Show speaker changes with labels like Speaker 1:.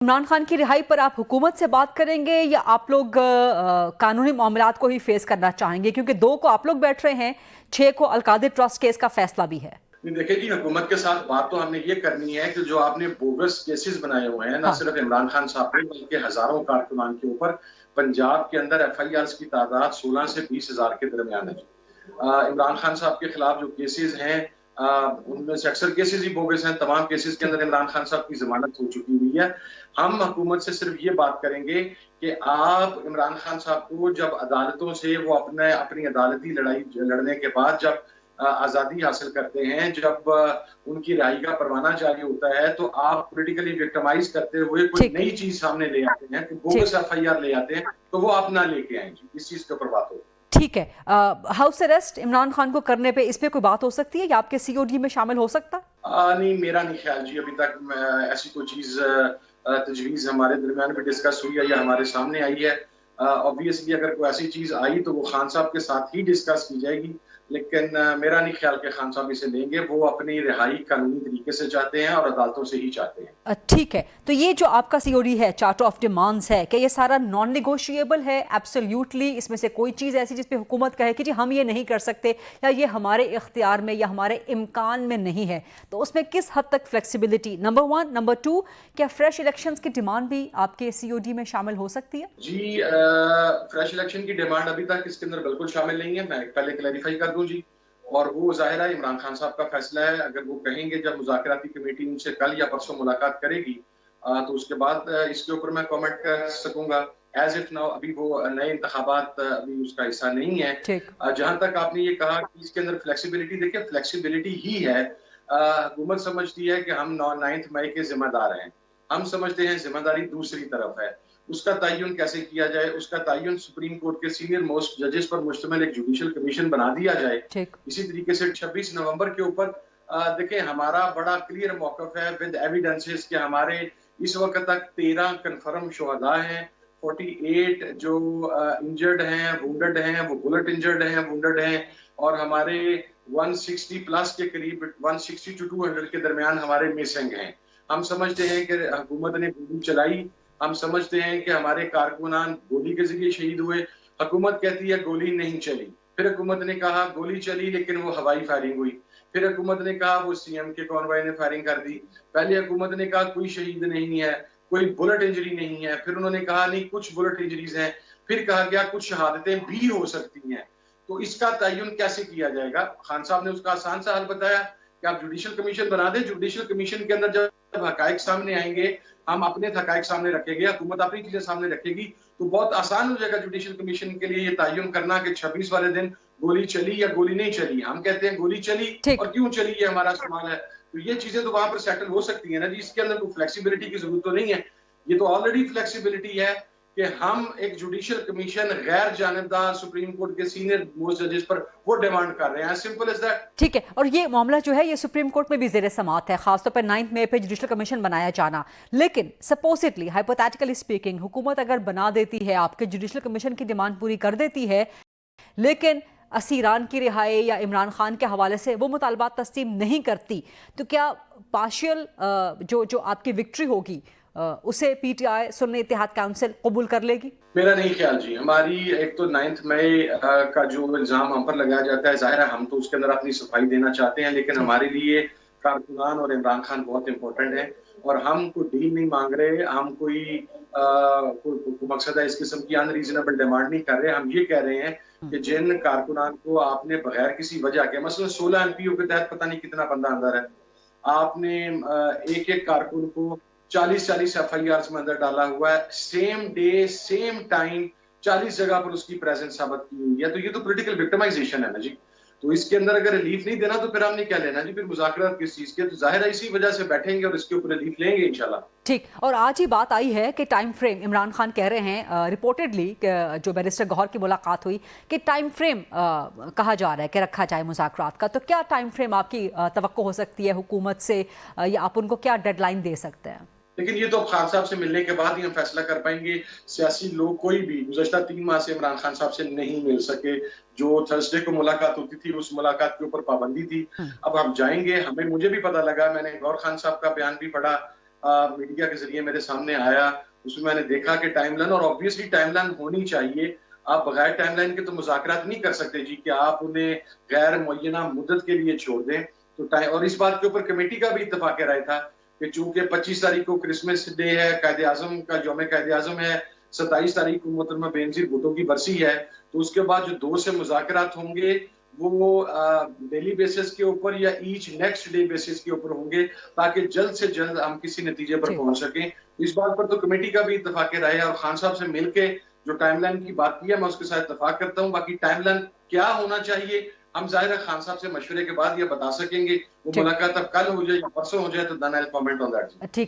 Speaker 1: इमरान खान की रिहाई पर आप हुकूमत से बात करेंगे या आप लोग कानूनी मामलात को ही फेस करना चाहेंगे, क्योंकि 2 को आप लोग बैठ रहे हैं, 6 को अलकादिर ट्रस्ट केस का फैसला भी है।
Speaker 2: देखिए जी, हुकूमत के साथ बात तो हमने ये करनी है कि जो आपने बोगस केसेस बनाए हुए हैं, न सिर्फ इमरान खान साहब पे बल्कि हजारों कारकुनान के ऊपर पंजाब के अंदर FIRs की तादाद 16 से 20,000 के दरमियान है। इमरान खान साहब के खिलाफ जो केसेस हैं, उनमें से अक्सर केसेस ही बोगस हैं। तमाम केसेस के अंदर इमरान खान साहब की जमानत हो चुकी हुई है। हम हुकूमत से सिर्फ ये बात करेंगे कि आप इमरान खान साहब को जब अदालतों से वो अपनी अदालती लड़ाई लड़ने के बाद जब आजादी हासिल करते हैं, जब उनकी रिहाई का परवाना जारी होता है, तो आप पॉलिटिकली विक्टिमाइज करते हुए कोई नई चीज सामने ले आते हैं, बोगस FIR ले आते हैं, तो वो आप ना लेके आएंगे। इस चीज के ऊपर बात हो।
Speaker 1: ठीक है, हाउस अरेस्ट इमरान खान को करने पे इस पे कोई बात हो सकती है या आपके COD में शामिल हो सकता?
Speaker 2: नहीं, मेरा नहीं ख्याल जी। अभी तक ऐसी कोई चीज तजवीज हमारे दरमियान भी डिस्कस हुई है या हमारे सामने आई है। ऑब्वियसली अगर कोई ऐसी चीज आई तो वो खान साहब के साथ ही डिस्कस की जाएगी, लेकिन मेरा नहीं ख्याल कि खान साहब इसे लेंगे। वो अपनी रिहाई कानूनी तरीके से चाहते हैं और अदालतों से ही चाहते हैं।
Speaker 1: ठीक है, तो ये जो आपका COD है, चार्टर ऑफ डिमांड्स है, क्या ये सारा नॉन नेगोशिएबल है? एब्सोल्युटली इसमें से कोई चीज़ ऐसी जिस पे हुकूमत कहे कि जी हम ये नहीं कर सकते या ये हमारे इख्तियार में या हमारे इम्कान में नहीं है, तो उसमें किस हद तक फ्लेक्सिबिलिटी? नंबर 1। नंबर 2, क्या फ्रेश इलेक्शंस की डिमांड भी आपके COD में शामिल हो सकती है?
Speaker 2: जी, फ्रेश इलेक्शन की डिमांड अभी तक इसके अंदर बिल्कुल शामिल नहीं है। मैं पहले क्लैरिफाई कर दूं जी। और वो जाहिर है इमरान खान साहब का फैसला है। अगर वो कहेंगे, जब मुज़ाकराती कमेटी उनसे कल या परसों मुलाकात करेगी, तो उसके बाद इसके ऊपर मैं कमेंट कर सकूंगा। एज इफ नाउ अभी वो नए इंतखाबात अभी उसका हिस्सा नहीं है। जहां तक आपने ये कहा कि इसके अंदर फ्लेक्सिबिलिटी, देखिए फ्लेक्सिबिलिटी ही है। हुकूमत समझती है कि हम 9 मई के जिम्मेदार हैं। हम समझते हैं जिम्मेदारी दूसरी तरफ है। उसका तयन कैसे किया जाए, उसका तयन सुप्रीम कोर्ट के सीनियर मोस्ट जजेस पर मुश्तमिल एक जुडिशियल कमीशन बना दिया जाए। इसी तरीके से 26 नवंबर के ऊपर देखें, हमारा बड़ा क्लियर मौकफ है विद एविडेंसेस कि हमारे इस वक्त तक 13 कन्फर्म शुहदा हैं, 48 जो इंजर्ड हैं, वुंडेड हैं, वो बुलेट इंजर्ड हैं, वुंडेड हैं, और हमारे 160 प्लस के करीब 160 to 200 के दरमियान हमारे मिसिंग हैं। हम समझते हैं कि हुकूमत ने गोली चलाई। हम समझते हैं कि हमारे कारकुनान गोली के जरिए शहीद हुए। हुकूमत कहती है गोली नहीं चली। फिर हुकूमत ने कहा गोली चली लेकिन वो हवाई फायरिंग हुई। फिर हुकूमत ने कहा वो CM के कॉन्वॉय ने फायरिंग कर दी। पहले हुकूमत ने कहा कोई शहीद नहीं है, कोई बुलेट इंजरी नहीं है। फिर उन्होंने कहा नहीं, कुछ बुलेट इंजरीज हैं। फिर कहा गया कुछ शहादतें भी हो सकती हैं। तो इसका तयन कैसे किया जाएगा? खान साहब ने उसका आसान सा हल बताया कि आप जुडिशियल कमीशन बना दें। जुडिशियल कमीशन के अंदर जब हकायक सामने आएंगे, हम अपने हकायक सामने रखेंगे, हुकूमत अपनी चीजें सामने रखेगी, तो बहुत आसान हो जाएगा जुडिशियल कमीशन के लिए ये तयन करना कि 26 वाले दिन गोली चली या गोली नहीं चली। हम कहते हैं गोली चली और क्यों चली, ये हमारा सवाल है। तो ये चीजें तो वहां पर सेटल हो सकती है ना जी। इसके अंदर कोई फ्लेक्सिबिलिटी की जरूरत तो नहीं है। ये तो ऑलरेडी फ्लेक्सिबिलिटी है कि हम एक जुडिशियल कमीशन गैर जानिबदार सुप्रीम कोर्ट के सीनियर मोस्ट जजेस पर वो डिमांड कर रहे हैं। Simple as that.
Speaker 1: ठीक है, और ये मामला जो है ये सुप्रीम कोर्ट में भी ज़ेर समाअत है, खासतौर पर 9 मई पे जुडिशियल कमीशन बनाया जाना। लेकिन सपोजिटली हाइपोथेटिकली स्पीकिंग, हुकूमत अगर बना देती है, आपके जुडिशियल कमीशन की डिमांड पूरी कर देती है, लेकिन असीरान की रिहाई या इमरान खान के हवाले से वो मुतालबात तस्लीम नहीं करती, तो क्या पार्शियल जो आपकी विक्ट्री होगी उसे PTI सुन्नी इत्तेहाद काउंसिल कबूल कर लेगी?
Speaker 2: मेरा नहीं ख्याल जी। हमारी एक तो 9 मई का जो इल्जाम हम पर लगाया जाता है, जाहिर है हम तो उसके अंदर अपनी सफाई देना चाहते हैं, लेकिन हमारे लिए कारकुनान और इमरान खान बहुत इंपॉर्टेंट है। और हम कोई डील नहीं मांग रहे, हम कोई मकसद है इस किस्म की अनरीजनेबल डिमांड नहीं कर रहे। हम ये कह रहे हैं कि जिन कारकुनान को आपने बगैर किसी वजह के, मसलन 16 MPO के तहत पता नहीं कितना बंदा अंदर है, आपने एक एक कारकुन को 40-40 FIRs में अंदर डाला हुआ है, सेम डे सेम टाइम 40 जगह पर उसकी प्रेजेंस साबित की हुई है। तो ये तो पॉलिटिकल विक्टिमाइजेशन है ना जी। तो इसके अंदर अगर रिलीफ नहीं देना तो फिर हमने क्या लेना जी? फिर मुज़ाकरात किस चीज के? तो जाहिर है इसी वजह से बैठेंगे और इसके ऊपर रिलीफ लेंगे इंशाल्लाह।
Speaker 1: ठीक, और आज ही बात आई है कि टाइम फ्रेम, इमरान खान कह रहे हैं रिपोर्टेडली, जो बैरिस्टर गौहर की मुलाकात हुई, कि टाइम फ्रेम कहा जा रहा है कि रखा जाए मुज़ाकरात का। तो क्या टाइम फ्रेम आपकी तवक्को हो सकती है हुकूमत से, या आप उनको क्या डेडलाइन दे सकते हैं?
Speaker 2: लेकिन ये तो खान साहब से मिलने के बाद ही हम फैसला कर पाएंगे। सियासी लोग कोई भी गुज़श्ता 3 माह से इमरान खान साहब से नहीं मिल सके। जो थर्सडे को मुलाकात होती थी, उस मुलाकात के ऊपर पाबंदी थी। अब हम जाएंगे। मुझे भी पता लगा, मैंने गौर खान साहब का बयान भी पढ़ा मीडिया के जरिए मेरे सामने आया, उसमें मैंने देखा कि टाइमलाइन, और ऑब्वियसली टाइमलाइन होनी चाहिए। आप बगैर टाइमलाइन के तो मुज़ाकरात नहीं कर सकते जी, कि आप उन्हें गैर मुअय्यना मुद्दत के लिए छोड़ दें। तो और इस बात के ऊपर कमेटी का भी इत्तेफाक राय था कि चूंकि 25 तारीख को क्रिसमस डे है, कायदे आजम का यौम कायदे आजम है, 27 तारीख को मोहतरमा बेनजीर भुट्टो की बरसी है, तो उसके बाद जो 2 से मुज़ाकरात होंगे वो डेली बेसिस के ऊपर या ईच नेक्स्ट डे बेसिस के ऊपर होंगे, ताकि जल्द से जल्द हम किसी नतीजे पर
Speaker 1: जी।
Speaker 2: पहुंच सकें। इस बात पर तो कमेटी का भी इत्तेफाक राय है, और खान साहब से मिलके जो टाइमलाइन की बात की है, मैं उसके साथ इत्तेफाक करता हूँ। बाकी टाइमलाइन क्या होना चाहिए, हम जाहिर है खान साहब से मशवरे के बाद ये बता सकेंगे। वो
Speaker 1: जी,
Speaker 2: मुलाकात अब कल हो जाए या परसों हो जाए, तो then I will comment on that.
Speaker 1: ठीक है।